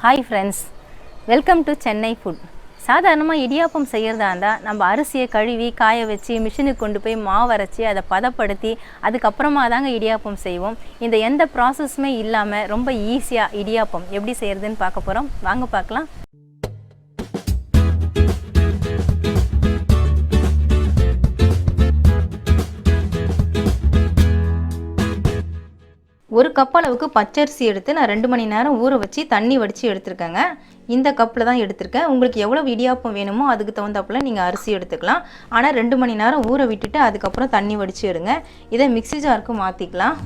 Hi friends, welcome to Chennai Food. சாதாரணமாக இடியாப்பம் செய்கிறதா இருந்தால் நம்ம அரிசியை கழுவி காய வச்சு மிஷினுக்கு கொண்டு போய் மாவு அரைச்சி அதை பதப்படுத்தி அதுக்கப்புறமா தாங்க இடியாப்பம் செய்வோம். இந்த எந்த ப்ராசஸுமே இல்லாமல் ரொம்ப ஈஸியாக இடியாப்பம் எப்படி செய்கிறதுன்னு பார்க்க போகிறோம். வாங்க பார்க்கலாம். ஒரு கப் அளவுக்கு பச்சரிசி எடுத்து நான் 2 மணி நேரம் ஊற வச்சு தண்ணி வடித்து எடுத்துருக்கேங்க. இந்த கப்பில் தான் எடுத்திருக்கேன். உங்களுக்கு எவ்வளோ இடியாப்பம் வேணுமோ அதுக்கு தகுந்தாப்புல நீங்கள் அரிசி எடுத்துக்கலாம். ஆனால் 2 மணி நேரம் ஊற விட்டுட்டு அதுக்கப்புறம் தண்ணி வடித்து எடுங்க. இதை மிக்ஸி ஜாருக்கு மாற்றிக்கலாம்.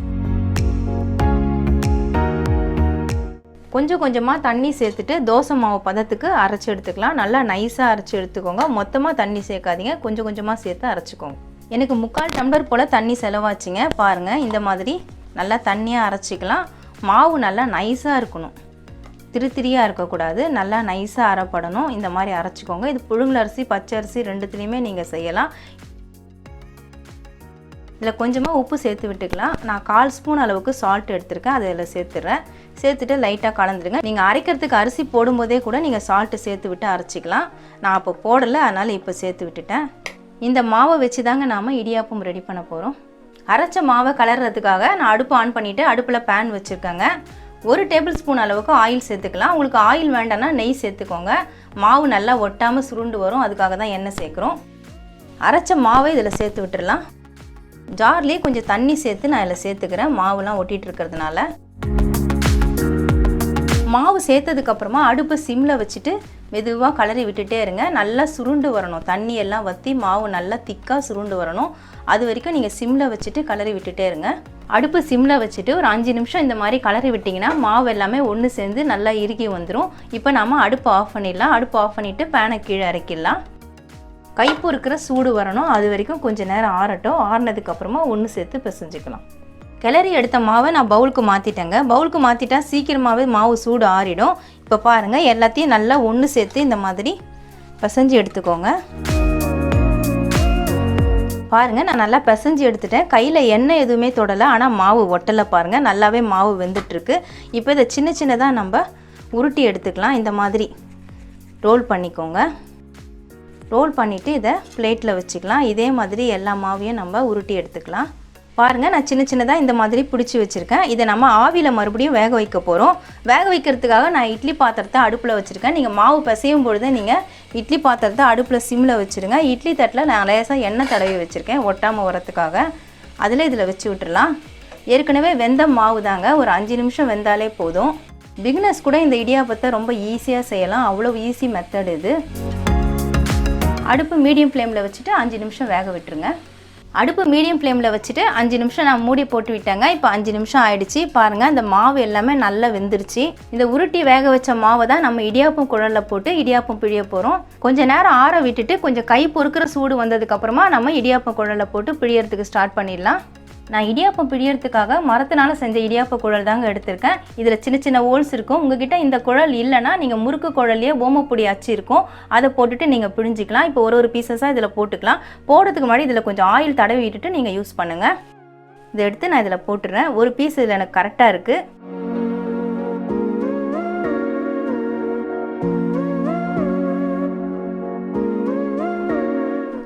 கொஞ்சம் கொஞ்சமாக தண்ணி சேர்த்துட்டு தோசை மாவு பதத்துக்கு அரைச்சி எடுத்துக்கலாம். நல்லா நைஸாக அரைச்சி எடுத்துக்கோங்க. மொத்தமாக தண்ணி சேர்க்காதீங்க, கொஞ்சம் கொஞ்சமாக சேர்த்து அரைச்சிக்கோங்க. எனக்கு 3/4 டம்ளர் போல் தண்ணி செலவாச்சுங்க. பாருங்கள், இந்த மாதிரி நல்லா தண்ணியாக அரைச்சிக்கலாம். மாவு நல்லா நைஸாக இருக்கணும், திரியாக இருக்கக்கூடாது, நல்லா நைஸாக அரைப்படணும். இந்த மாதிரி அரைச்சிக்கோங்க. இது புழுங்கலரிசி பச்சரிசி ரெண்டுத்துலேயுமே நீங்கள் செய்யலாம். இதில் கொஞ்சமாக உப்பு சேர்த்து விட்டுக்கலாம். நான் 1/4 ஸ்பூன் அளவுக்கு சால்ட் எடுத்துருக்கேன், அதை இதில் சேர்த்துட்றேன். சேர்த்துட்டு லைட்டாக கலந்துருங்க. நீங்கள் அரைக்கிறதுக்கு அரிசி போடும்போதே கூட நீங்கள் சால்ட்டு சேர்த்து விட்டு அரைச்சிக்கலாம். நான் அப்போ போடலை, அதனால் இப்போ சேர்த்து விட்டுட்டேன். இந்த மாவை வச்சு தாங்க நாம் இடியாப்பம் ரெடி பண்ண போகிறோம். அரைச்ச மாவை கலர்றதுக்காக நான் அடுப்பு ஆன் பண்ணிவிட்டு அடுப்பில் பேன் வச்சுருக்கேங்க. 1 டேபிள் ஸ்பூன் அளவுக்கு ஆயில் சேர்த்துக்கலாம். உங்களுக்கு ஆயில் வேண்டாம்னா நெய் சேர்த்துக்கோங்க. மாவு நல்லா ஒட்டாமல் சுருண்டு வரும், அதுக்காக தான் எண்ணெய் சேர்க்குறோம். அரைச்ச மாவை இதில் சேர்த்து விட்டுடலாம். ஜார்லேயே கொஞ்சம் தண்ணி சேர்த்து நான் இதில் சேர்த்துக்கிறேன், மாவுலாம் ஒட்டிகிட்டு இருக்கிறதுனால. மாவு சேர்த்ததுக்கப்புறமா அடுப்பு சிம்மில் வச்சுட்டு மெதுவாக கலரி விட்டுட்டே இருங்க. நல்லா சுருண்டு வரணும், தண்ணி எல்லாம் வற்றி மாவு நல்லா திக்காக சுருண்டு வரணும். அது வரைக்கும் நீங்கள் சிம்மில் வச்சுட்டு கலரி விட்டுட்டே இருங்க. அடுப்பு சிம்மில் வச்சுட்டு ஒரு 5 நிமிஷம் இந்த மாதிரி கலரி விட்டிங்கன்னா மாவு எல்லாமே ஒன்று சேர்ந்து நல்லா இறுகி வந்துடும். இப்போ நம்ம அடுப்பு ஆஃப் பண்ணிடலாம். அடுப்பு ஆஃப் பண்ணிவிட்டு பேனை கீழே இறக்கிடலாம். கைப்பு இருக்கிற சூடு வரணும், அது வரைக்கும் கொஞ்சம் நேரம் ஆறட்டும். ஆறினதுக்கப்புறமா ஒன்று சேர்த்து பிசைஞ்சிக்கலாம். கிளறி எடுத்த மாவை நான் பவுலுக்கு மாற்றிட்டேங்க. பவுலுக்கு மாற்றிட்டா சீக்கிரமாகவே மாவு சூடு ஆறிடும். இப்போ பாருங்கள், எல்லாத்தையும் நல்லா ஒன்று சேர்த்து இந்த மாதிரி பிசைஞ்சு எடுத்துக்கோங்க. பாருங்கள், நான் நல்லா பிசைஞ்சு எடுத்துட்டேன். கையில் எண்ணெய் எதுவுமே தொடலை, ஆனால் மாவு ஒட்டலை. பாருங்கள், நல்லாவே மாவு வெந்துட்டுருக்கு. இப்போ இதை சின்ன சின்னதாக நம்ம உருட்டி எடுத்துக்கலாம். இந்த மாதிரி ரோல் பண்ணிக்கோங்க. ரோல் பண்ணிவிட்டு இதை பிளேட்டில் வச்சுக்கலாம். இதே மாதிரி எல்லா மாவையும் நம்ம உருட்டி எடுத்துக்கலாம். பாருங்கள், நான் சின்ன சின்னதாக இந்த மாதிரி பிடிச்சி வச்சுருக்கேன். இதை நம்ம ஆவியில் மறுபடியும் வேக வைக்க போகிறோம். வேக வைக்கிறதுக்காக நான் இட்லி பாத்திரத்தை அடுப்பில் வச்சுருக்கேன். நீங்கள் மாவு பிசையும் பொழுது நீங்கள் இட்லி பாத்திரத்தை அடுப்பில் சிம்மில் வச்சுருங்க. இட்லி தட்டில் நான் லேசாக எண்ணெய் தடவி வச்சுருக்கேன், ஒட்டாமல் வரத்துக்காக. அதில் இதில் வச்சு விட்டுடலாம். ஏற்கனவே வெந்த மாவு தாங்க, ஒரு 5 நிமிஷம் வெந்தாலே போதும். பிகினர்ஸ் கூட இந்த இடியாப்பத்தை ரொம்ப ஈஸியாக செய்யலாம், அவ்வளோ ஈஸி மெத்தட் இது. அடுப்பு மீடியம் ஃப்ளேமில் வச்சுட்டு 5 நிமிஷம் வேக விட்டுருங்க. அடுப்பு மீடியம் ஃப்ளேமில் வச்சுட்டு 5 நிமிஷம் நான் மூடி போட்டு விட்டேங்க. இப்போ 5 நிமிஷம் ஆயிடுச்சு. பாருங்கள், இந்த மாவு எல்லாமே நல்லா வெந்துருச்சு. இந்த உருட்டி வேக வச்ச மாவை தான் நம்ம இடியாப்பம் குழலில் போட்டு இடியாப்பம் பிழிய போகிறோம். கொஞ்சம் நேரம் ஆற விட்டுட்டு கொஞ்சம் கை பொறுக்கிற சூடு வந்ததுக்கப்புறமா நம்ம இடியாப்பம் குழலில் போட்டு பிழியறதுக்கு ஸ்டார்ட் பண்ணிடலாம். நான் இடியாப்பம் பிழியறதுக்காக மரத்தினால செஞ்ச இடியாப்ப குழல் தாங்க எடுத்திருக்கேன். இதில் சின்ன சின்ன ஹோல்ஸ் இருக்கும். உங்ககிட்ட இந்த குழல் இல்லைன்னா நீங்கள் முறுக்கு குழல்லையே ஓமப்பொடி அச்சு இருக்கும், அதை போட்டுட்டு நீங்கள் பிழிஞ்சிக்கலாம். இப்போ ஒரு பீசஸாக இதில் போட்டுக்கலாம். போடுறதுக்கு முன்னாடி இதில் கொஞ்சம் ஆயில் தடவி விட்டுட்டு நீங்கள் யூஸ் பண்ணுங்கள். இதை எடுத்து நான் இதில் போட்டுடுறேன். ஒரு பீஸ் இதில் எனக்கு கரெக்டாக இருக்குது.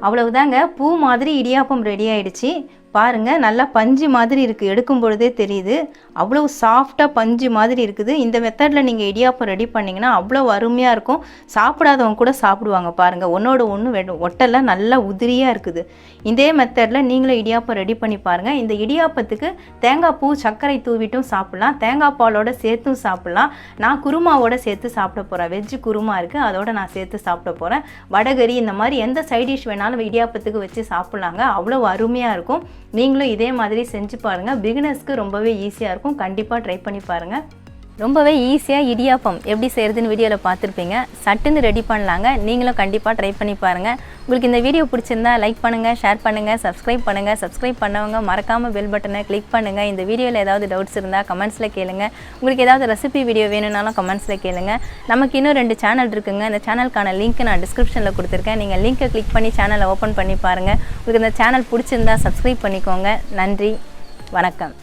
அவ்வளவுதாங்க, பூ மாதிரி இடியாப்பம் ரெடி ஆயிடுச்சு. பாருங்கள், நல்லா பஞ்சு மாதிரி இருக்குது, எடுக்கும் பொழுதே தெரியுது. அவ்வளோ சாஃப்டாக பஞ்சு மாதிரி இருக்குது. இந்த மெத்தடில் நீங்கள் இடியாப்பம் ரெடி பண்ணிங்கன்னா அவ்வளோ அருமையாக இருக்கும். சாப்பிடாதவங்க கூட சாப்பிடுவாங்க. பாருங்கள், ஒன்றோட ஒன்று ஒட்டெல்லாம் நல்லா உதிரியாக இருக்குது. இதே மெத்தடில் நீங்களும் இடியாப்பம் ரெடி பண்ணி பாருங்கள். இந்த இடியாப்பத்துக்கு தேங்காய் பூ சர்க்கரை தூவிட்டும் சாப்பிட்லாம், தேங்காய் பாலோட சேர்த்தும் சாப்பிட்லாம். நான் குருமாவோட சேர்த்து சாப்பிட போகிறேன். வெஜ்ஜு குருமா இருக்குது, அதோட நான் சேர்த்து சாப்பிட போகிறேன். வடகரி இந்த மாதிரி எந்த சைட் டிஷ் வேணாலும் இடியாப்பத்துக்கு வச்சு சாப்பிட்லாங்க, அவ்வளோ அருமையாக இருக்கும். நீங்களும் இதே மாதிரி செஞ்சு பாருங்கள். பிகினர்ஸ்க்கு ரொம்பவே ஈஸியாக இருக்கும். கண்டிப்பாக ட்ரை பண்ணி பாருங்கள். ரொம்பவே ஈஸியாக இடியாப்பம் எப்படி செய்கிறதுன்னு வீடியோவில் பார்த்துருப்பீங்க. சட்டுன்னு ரெடி பண்ணலாங்க. நீங்களும் கண்டிப்பாக ட்ரை பண்ணி பாருங்கள். உங்களுக்கு இந்த வீடியோ பிடிச்சிருந்தா லைக் பண்ணுங்கள், ஷேர் பண்ணுங்கள், சப்ஸ்கிரைப் பண்ணுங்கள். சப்ஸ்கிரைப் பண்ணவங்க மறக்காமல் பெல் பட்டனை கிளிக் பண்ணுங்கள். இந்த வீடியோவில் ஏதாவது டவுட்ஸ் இருந்தால் கமெண்ட்ஸில் கேளுங்க. உங்களுக்கு ஏதாவது ரெசிபி வீடியோ வேணும்னாலும் கமெண்ட்ஸில் கேளுங்க. நமக்கு இன்னும் 2 சேனல் இருக்குங்க. இந்த சேனலுக்கான லிங்க் நான் டிஸ்கிரிப்ஷனில் கொடுத்துருக்கேன். நீங்கள் லிங்க்கை கிளிக் பண்ணி சேனலை ஓப்பன் பண்ணி பாருங்கள். உங்களுக்கு இந்த சேனல் பிடிச்சிருந்தா சப்ஸ்கிரைப் பண்ணிக்கோங்க. நன்றி, வணக்கம்.